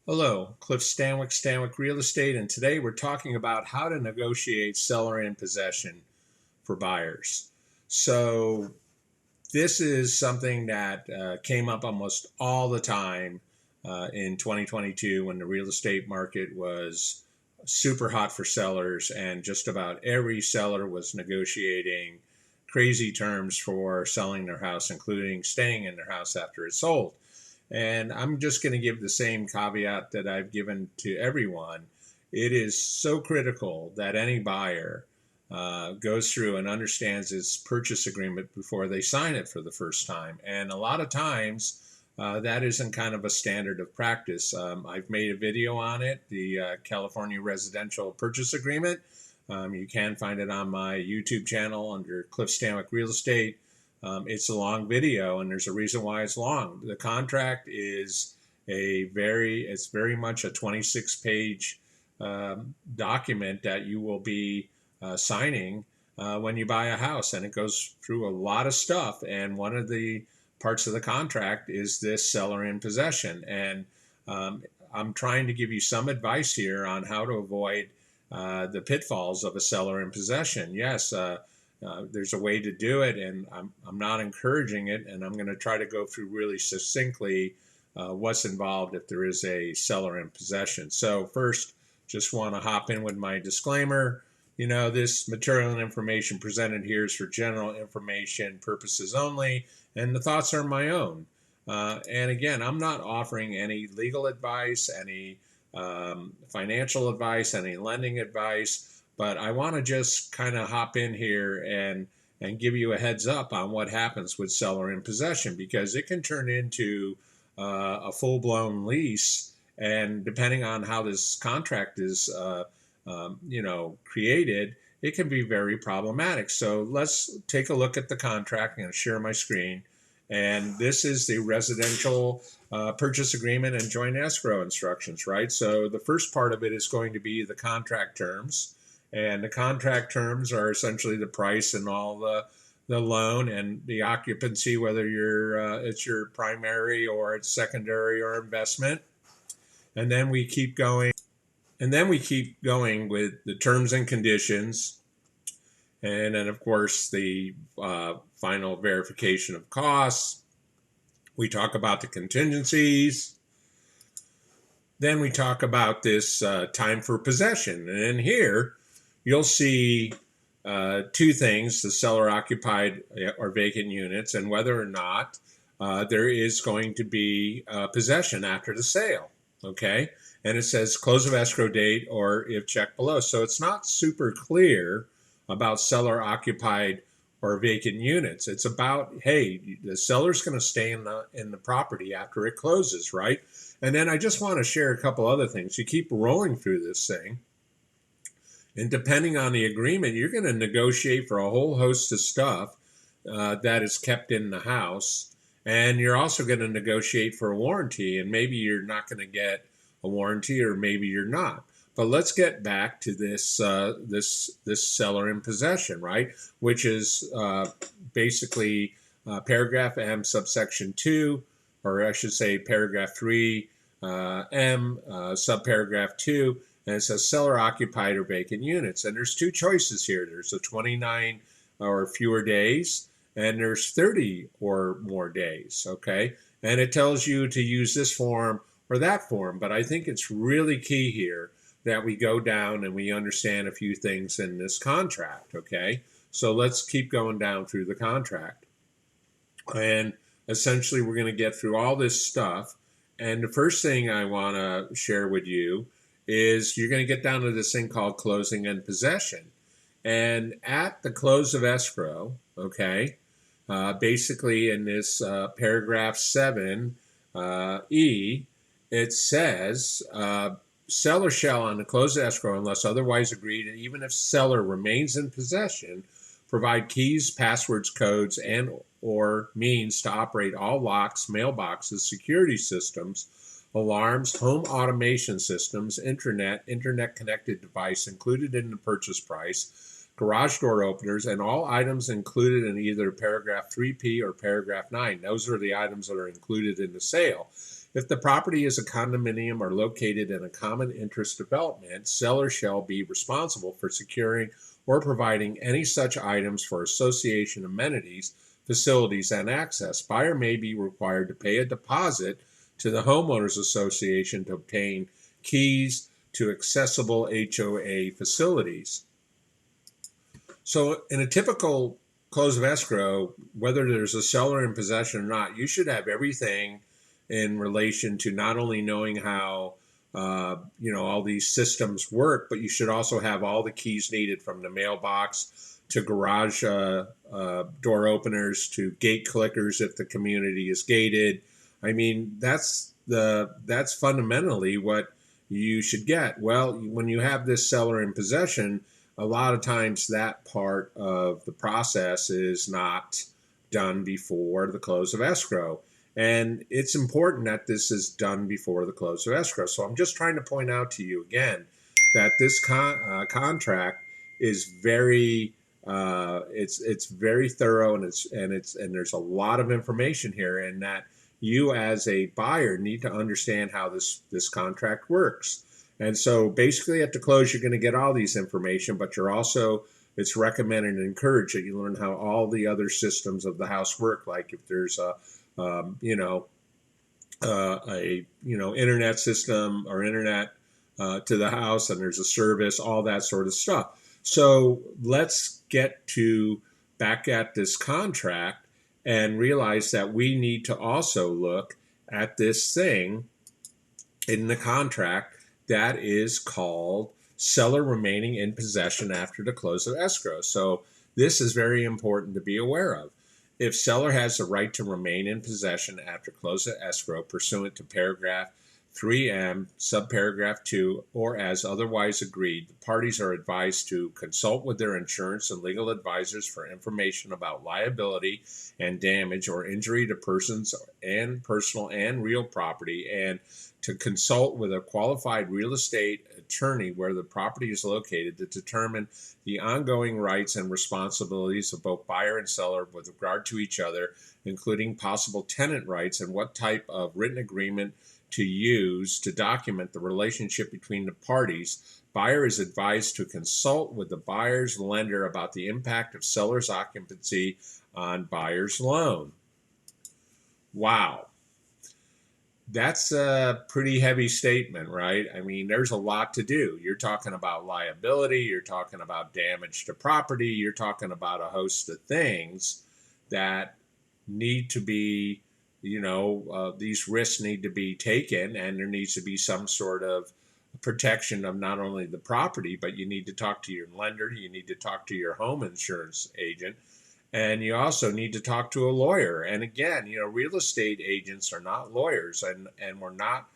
Hello, Cliff Stanwyck Real Estate, and today we're talking about how to negotiate seller in possession for buyers. So, this is something that came up almost all the time in 2022 when the real estate market was super hot for sellers, and just about every seller was negotiating crazy terms for selling their house, including staying in their house after it's sold. And I'm just going to give the same caveat that I've given to everyone. It is so critical that any buyer goes through and understands its purchase agreement before they sign it for the first time. And a lot of times, that isn't kind of a standard of practice. I've made a video on it, the California Residential Purchase Agreement. You can find it on my YouTube channel under Cliff Stanwyck Real Estate. It's a long video, and there's a reason why it's long. The contract is it's very much a 26-page document that you will be signing when you buy a house, and it goes through a lot of stuff. And one of the parts of the contract is this seller in possession. And I'm trying to give you some advice here on how to avoid the pitfalls of a seller in possession. Yes. There's a way to do it, and I'm not encouraging it, and I'm going to try to go through really succinctly what's involved if there is a seller in possession. So first, just want to hop in with my disclaimer. This material and information presented here is for general information purposes only, and the thoughts are my own. And again, I'm not offering any legal advice, any financial advice, any lending advice. But I want to just kind of hop in here and give you a heads up on what happens with seller in possession, because it can turn into a full-blown lease. And depending on how this contract is, created, it can be very problematic. So let's take a look at the contract. I'm going to share my screen. And this is the residential purchase agreement and joint escrow instructions, right? So the first part of it is going to be the contract terms. And the contract terms are essentially the price and all the loan and the occupancy, whether it's your primary or it's secondary or investment. And then we keep going. And then we keep going with the terms and conditions. And then, of course, the final verification of costs. We talk about the contingencies. Then we talk about this time for possession. And in here, you'll see two things: the seller occupied or vacant units, and whether or not there is going to be possession after the sale. Okay. And it says close of escrow date or if checked below. So it's not super clear about seller occupied or vacant units. It's about, hey, the seller's going to stay in the property after it closes, right? And then I just want to share a couple other things. You keep rolling through this thing, and depending on the agreement, you're going to negotiate for a whole host of stuff that is kept in the house. And you're also going to negotiate for a warranty. And maybe you're not going to get a warranty, or maybe you're not. But let's get back to this this seller in possession, right? Which is basically paragraph M subsection 2, or I should say paragraph 3 M subparagraph 2. And it says seller occupied or vacant units. And there's two choices here. There's a 29 or fewer days, and there's 30 or more days, okay? And it tells you to use this form or that form. But I think it's really key here that we go down and we understand a few things in this contract, okay? So let's keep going down through the contract. And essentially, we're going to get through all this stuff. And the first thing I want to share with you is you're going to get down to this thing called closing and possession. And at the close of escrow, okay, basically in this paragraph 7 E, it says, seller shall, on the close of escrow, unless otherwise agreed, and even if seller remains in possession, provide keys, passwords, codes, and or means to operate all locks, mailboxes, security systems, alarms, home automation systems, internet-connected device included in the purchase price, garage door openers, and all items included in either paragraph 3P or paragraph 9. Those are the items that are included in the sale. If the property is a condominium or located in a common interest development, seller shall be responsible for securing or providing any such items for association amenities, facilities, and access. Buyer may be required to pay a deposit to the homeowners association to obtain keys to accessible HOA facilities. So in a typical close of escrow, whether there's a seller in possession or not, you should have everything in relation to not only knowing how all these systems work, but you should also have all the keys needed, from the mailbox to garage door openers to gate clickers if the community is gated. I mean, that's fundamentally what you should get. Well, when you have this seller in possession, a lot of times that part of the process is not done before the close of escrow. And it's important that this is done before the close of escrow. So I'm just trying to point out to you again that this contract is very it's very thorough, and there's a lot of information here, and that you as a buyer need to understand how this contract works. And so basically at the close, you're going to get all these information, but it's recommended and encouraged that you learn how all the other systems of the house work. Like if there's a internet system or internet to the house, and there's a service, all that sort of stuff. So let's get back at this contract and realize that we need to also look at this thing in the contract that is called seller remaining in possession after the close of escrow. So this is very important to be aware of. If seller has the right to remain in possession after close of escrow pursuant to paragraph 3M, subparagraph 2, or as otherwise agreed, the parties are advised to consult with their insurance and legal advisors for information about liability and damage or injury to persons and personal and real property, and to consult with a qualified real estate attorney where the property is located to determine the ongoing rights and responsibilities of both buyer and seller with regard to each other, including possible tenant rights and what type of written agreement to use to document the relationship between the parties. Buyer is advised to consult with the buyer's lender about the impact of seller's occupancy on buyer's loan. Wow. That's a pretty heavy statement, right? I mean, there's a lot to do. You're talking about liability, you're talking about damage to property, you're talking about a host of things that need to be, these risks need to be taken, and there needs to be some sort of protection of not only the property, but you need to talk to your lender, you need to talk to your home insurance agent, and you also need to talk to a lawyer. And again, real estate agents are not lawyers, and we're not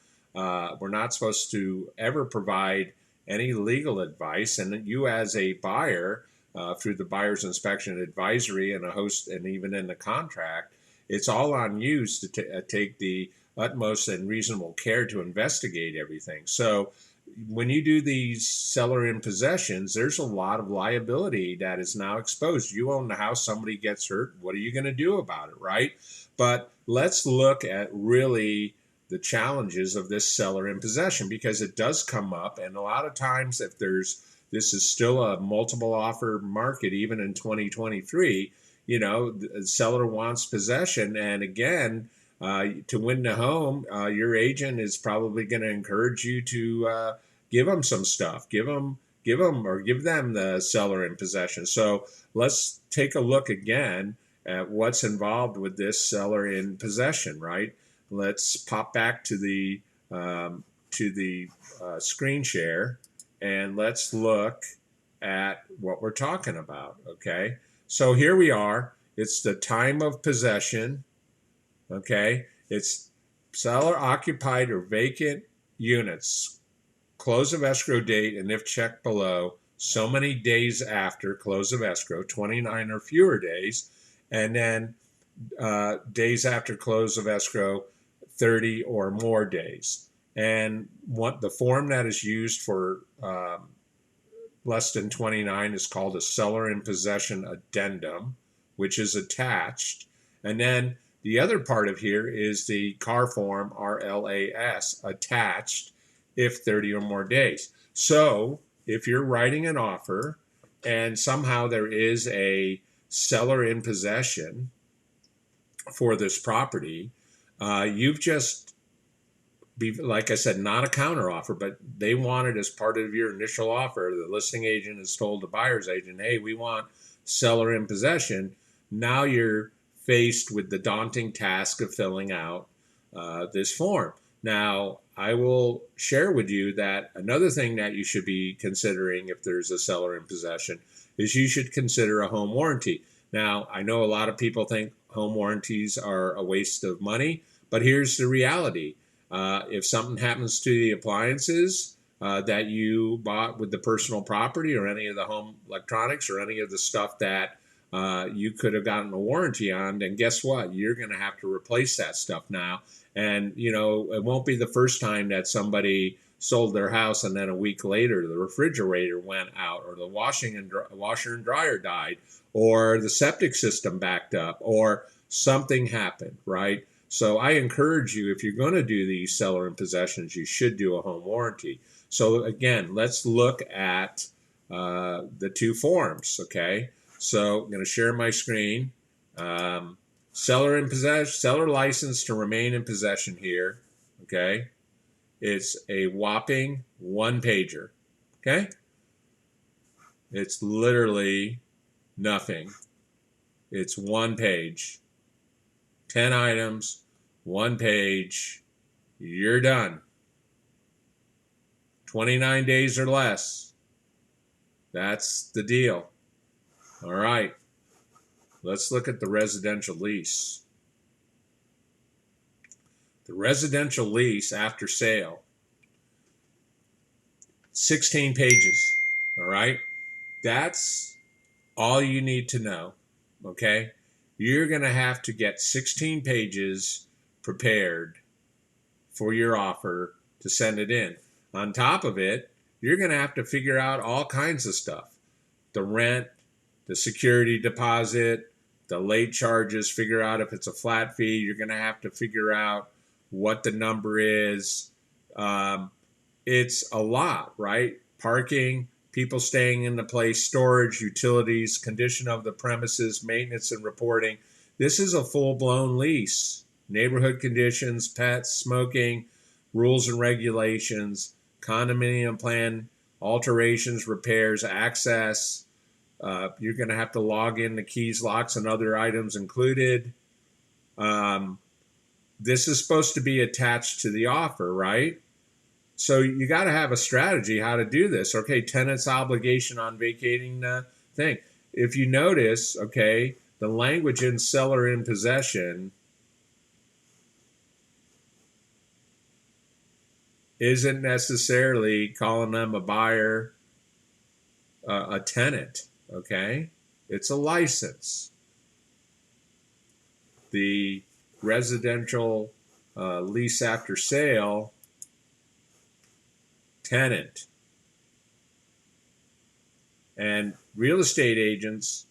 supposed to ever provide any legal advice. And you as a buyer, through the buyer's inspection advisory and a host, and even in the contract, it's all on you to take the utmost and reasonable care to investigate everything. So when you do these seller in possessions, there's a lot of liability that is now exposed. You own the house, somebody gets hurt, what are you going to do about it, right? But let's look at really the challenges of this seller in possession, because it does come up. And a lot of times, if this is still a multiple offer market, even in 2023, the seller wants possession. And again, to win the home, your agent is probably going to encourage you to give them some stuff, give them the seller in possession. So let's take a look again at what's involved with this seller in possession, right? Let's pop back to the screen share, and let's look at what we're talking about. Okay, so here we are. It's the time of possession. Okay, it's seller occupied or vacant units, close of escrow date, and if checked below, so many days after close of escrow, 29 or fewer days, and then days after close of escrow, 30 or more days. And what the form that is used for less than 29 is called a seller in possession addendum, which is attached. And then The other part of here is the CAR Form RLAS attached if 30 or more days. So if you're writing an offer and somehow there is a seller in possession for this property, you've just, like I said, not a counter offer, but they want it as part of your initial offer. The listing agent has told the buyer's agent, hey, we want seller in possession. Now you're faced with the daunting task of filling out this form. Now, I will share with you that another thing that you should be considering if there's a seller in possession is you should consider a home warranty. Now, I know a lot of people think home warranties are a waste of money, but here's the reality. If something happens to the appliances that you bought with the personal property or any of the home electronics or any of the stuff that you could have gotten a warranty on, then guess what? You're going to have to replace that stuff now. And, you know, it won't be the first time that somebody sold their house and then a week later the refrigerator went out or the washer and dryer died or the septic system backed up or something happened, right? So I encourage you, if you're going to do these seller in possessions, you should do a home warranty. So again, let's look at the two forms, okay? So I'm going to share my screen. Seller in possession, seller license to remain in possession here, okay? It's a whopping one pager, okay? It's literally nothing. It's one page. 10 items, one page, you're done. 29 days or less. That's the deal. All right, let's look at the residential lease. The residential lease after sale, 16 pages, all right? That's all you need to know, okay? You're going to have to get 16 pages prepared for your offer to send it in. On top of it, you're going to have to figure out all kinds of stuff. The rent, the security deposit, the late charges, figure out if it's a flat fee. You're going to have to figure out what the number is. It's a lot, right? Parking, people staying in the place, storage, utilities, condition of the premises, maintenance and reporting. This is a full-blown lease. Neighborhood conditions, pets, smoking, rules and regulations, condominium plan, alterations, repairs, access. You're going to have to log in the keys, locks, and other items included. This is supposed to be attached to the offer, right? So you got to have a strategy how to do this. Okay, tenant's obligation on vacating the thing. If you notice, okay, the language in seller in possession isn't necessarily calling them a buyer, a tenant, okay? It's a license. The residential lease after sale, tenant. And real estate agents,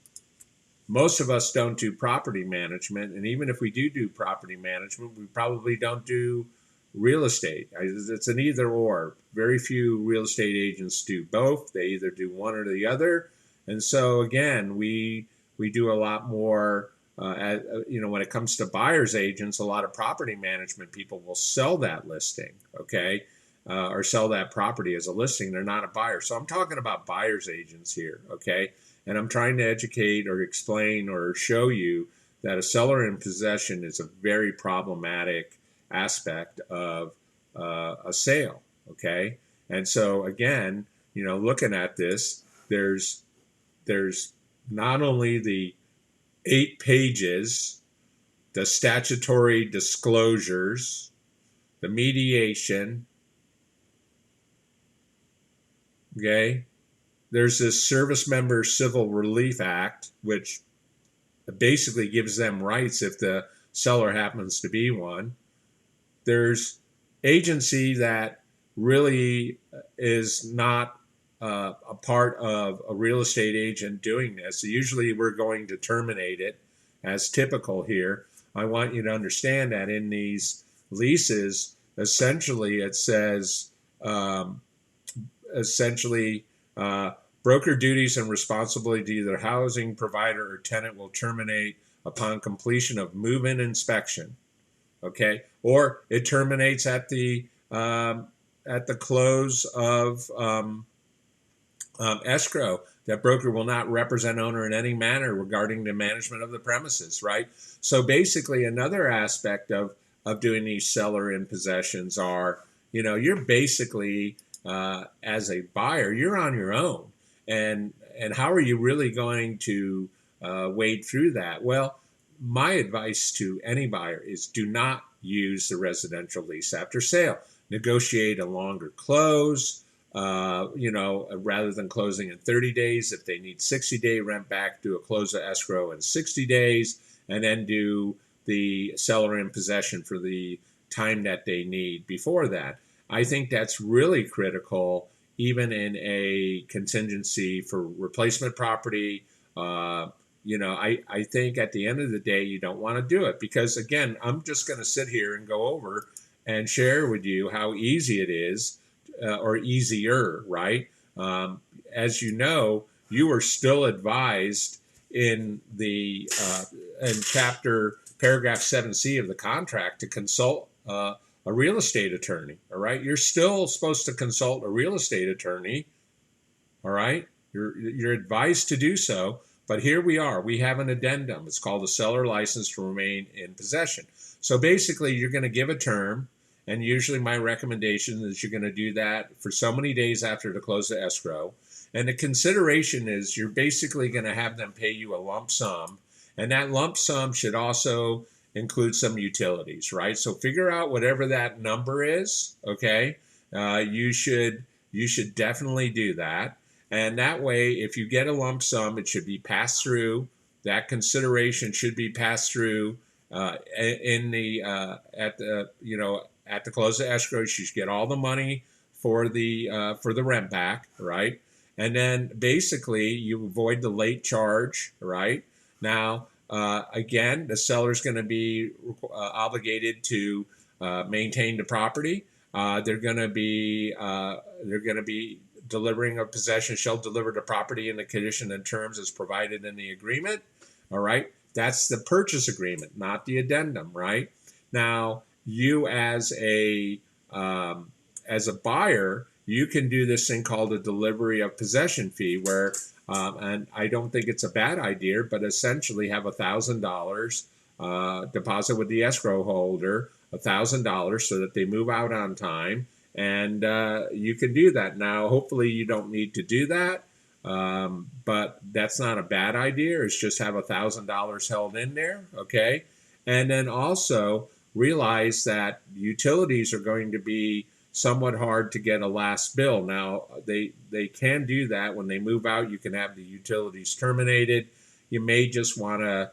most of us don't do property management. And even if we do property management, we probably don't do real estate. It's an either or. Very few real estate agents do both. They either do one or the other. And so again, we do a lot more, when it comes to buyer's agents, a lot of property management people will sell that listing, okay? Or sell that property as a listing. They're not a buyer. So I'm talking about buyer's agents here, okay? And I'm trying to educate or explain or show you that a seller in possession is a very problematic aspect of a sale, okay? And so again, looking at this, there's not only the 8 pages, the statutory disclosures, the mediation, okay? There's this Service Member Civil Relief Act, which basically gives them rights if the seller happens to be one. There's agency that really is not a part of a real estate agent doing this. Usually we're going to terminate it, as typical here. I want you to understand that in these leases, essentially it says, um, essentially, broker duties and responsibility to either housing provider or tenant will terminate upon completion of move-in inspection. Okay, or it terminates at the close of escrow. That broker will not represent owner in any manner regarding the management of the premises. Right. So basically, another aspect of doing these seller in possessions are, you're basically as a buyer, you're on your own, and how are you really going to wade through that? Well, my advice to any buyer is do not use the residential lease after sale. Negotiate a longer close. Rather than closing in 30 days, if they need 60-day rent back, do a close of escrow in 60 days, and then do the seller in possession for the time that they need before that. I think that's really critical, even in a contingency for replacement property. I think at the end of the day, you don't want to do it because, again, I'm just going to sit here and go over and share with you how easy it is, or easier, right? As you know, you are still advised in the in chapter paragraph 7C of the contract to consult a real estate attorney. All right, you're still supposed to consult a real estate attorney. All right, you're advised to do so. But here we are. We have an addendum. It's called a seller license to remain in possession. So basically, you're going to give a term. And usually my recommendation is you're going to do that for so many days after the close of escrow. And the consideration is you're basically going to have them pay you a lump sum. And that lump sum should also include some utilities, right? So figure out whatever that number is, okay? You should definitely do that. And that way, if you get a lump sum, it should be passed through. That consideration should be passed through at the close of escrow. You should get all the money for the rent back, right? And then basically you avoid the late charge, right? Now, again, the seller's going to be obligated to maintain the property. They're going to be delivering a possession shall deliver the property in the condition and terms as provided in the agreement. All right, that's the purchase agreement, not the addendum, right? Now, you as a buyer, you can do this thing called a delivery of possession fee, where and I don't think it's a bad idea, but essentially have $1,000 deposit with the escrow holder, $1,000, so that they move out on time, and you can do that. Now, hopefully, you don't need to do that, but that's not a bad idea. It's just have $1,000 held in there, okay, and then also realize that utilities are going to be somewhat hard to get a last bill. Now, they can do that when they move out. You can have the utilities terminated. You may just want to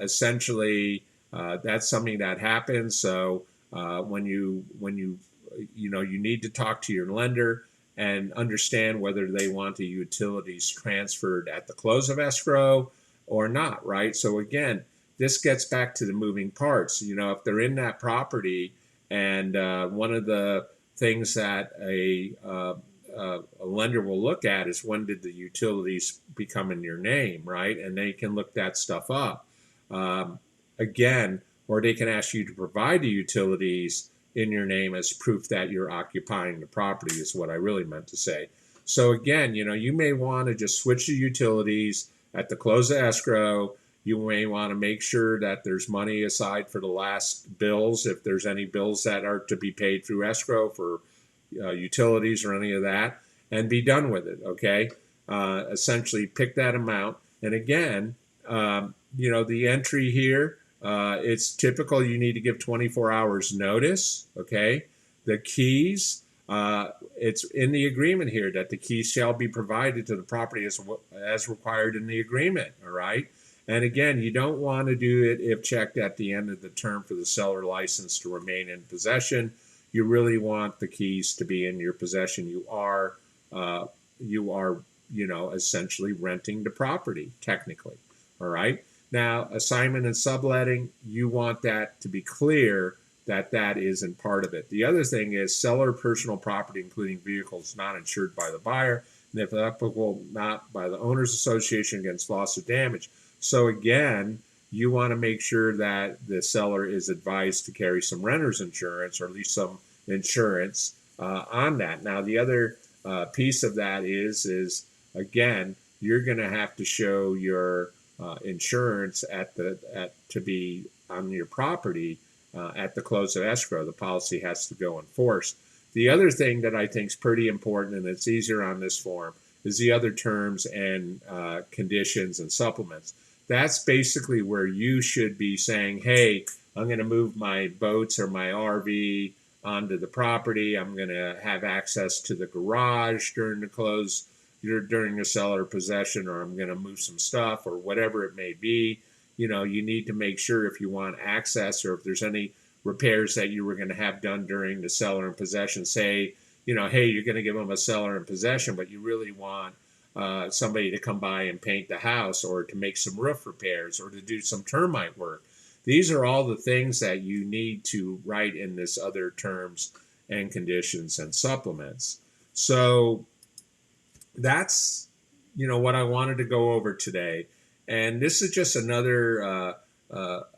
essentially that's something that happens. So when you need to talk to your lender and understand whether they want the utilities transferred at the close of escrow or not, right? So again, this gets back to the moving parts. If they're in that property, and one of the things that a lender will look at is when did the utilities become in your name, right? And they can look that stuff up. Again, or they can ask you to provide the utilities in your name as proof that you're occupying the property, is what I really meant to say. So again, you may want to just switch the utilities at the close of escrow. You may want to make sure that there's money aside for the last bills, if there's any bills that are to be paid through escrow for utilities or any of that, and be done with it, okay? Essentially pick that amount. And again, the entry here, it's typical you need to give 24 hours notice, okay? The keys, it's in the agreement here that the keys shall be provided to the property as required in the agreement, all right? And again, you don't want to do it if checked at the end of the term for the seller license to remain in possession. You really want the keys to be in your possession. You are, essentially renting the property, technically. All right. Now, assignment and subletting, you want that to be clear that that isn't part of it. The other thing is seller personal property, including vehicles not insured by the buyer, and if applicable, not by the owners association against loss or damage. So again, you want to make sure that the seller is advised to carry some renter's insurance, or at least some insurance on that. Now, the other piece of that is again, you're going to have to show your insurance to be on your property at the close of escrow. The policy has to go in force. The other thing that I think is pretty important, and it's easier on this form, is the other terms and conditions and supplements. That's basically where you should be saying, hey, I'm going to move my boats or my RV onto the property. I'm going to have access to the garage during the seller possession, or I'm going to move some stuff, or whatever it may be. You need to make sure if you want access, or if there's any repairs that you were going to have done during the seller in possession. Say, hey, you're going to give them a seller in possession, but you really want somebody to come by and paint the house, or to make some roof repairs, or to do some termite work. These are all the things that you need to write in this other terms and conditions and supplements. So that's what I wanted to go over today, and this is just another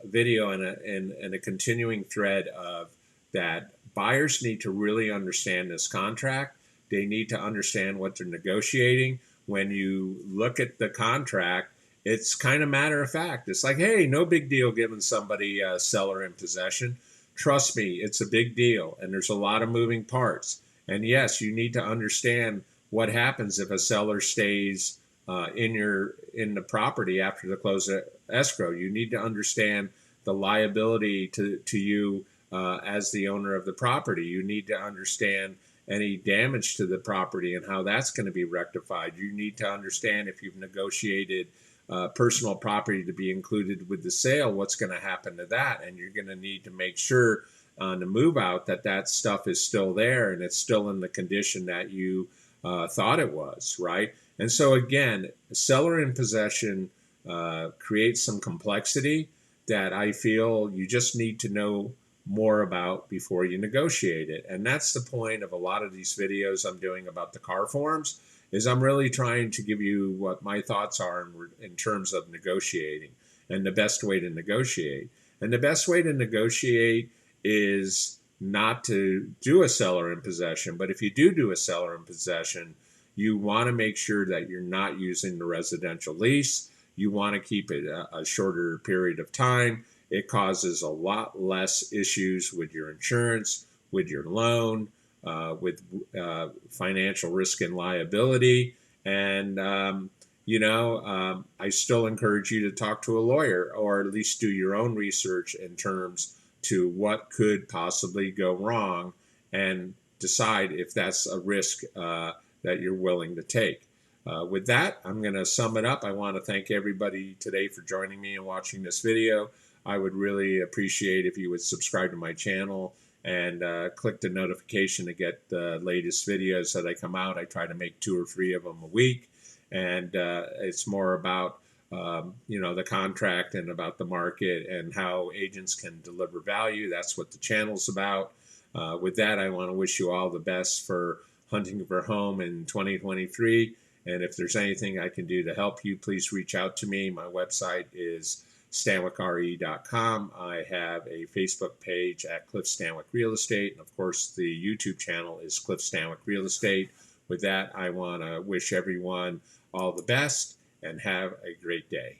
video and a continuing thread of that. Buyers need to really understand this contract. They need to understand what they're negotiating. When you look at the contract, it's kind of matter of fact. It's like, hey, no big deal giving somebody a seller in possession. Trust me, it's a big deal, and there's a lot of moving parts. And yes, you need to understand what happens if a seller stays in the property after the close of escrow. You need to understand the liability to you as the owner of the property. You need to understand any damage to the property and how that's going to be rectified. You need to understand if you've negotiated personal property to be included with the sale, what's going to happen to that. And you're going to need to make sure on the move out that stuff is still there and it's still in the condition that you thought it was, right? And so again, seller in possession creates some complexity that I feel you just need to know more about before you negotiate it. And that's the point of a lot of these videos I'm doing about the CAR forms, is I'm really trying to give you what my thoughts are in terms of negotiating and the best way to negotiate. And the best way to negotiate is not to do a seller in possession. But if you do a seller in possession, you want to make sure that you're not using the residential lease. You want to keep it a shorter period of time. It causes a lot less issues with your insurance, with your loan, with financial risk and liability. And, I still encourage you to talk to a lawyer, or at least do your own research in terms to what could possibly go wrong, and decide if that's a risk that you're willing to take. With that, I'm going to sum it up. I want to thank everybody today for joining me and watching this video. I would really appreciate if you would subscribe to my channel and click the notification to get the latest videos that I come out. I try to make 2 or 3 of them a week, and it's more about the contract and about the market and how agents can deliver value. That's what the channel's about. With that, I want to wish you all the best for hunting for home in 2023. And if there's anything I can do to help you, please reach out to me. My website is stanwickre.com. I have a Facebook page at Cliff Stanwick Real Estate. And of course, the YouTube channel is Cliff Stanwick Real Estate. With that, I want to wish everyone all the best and have a great day.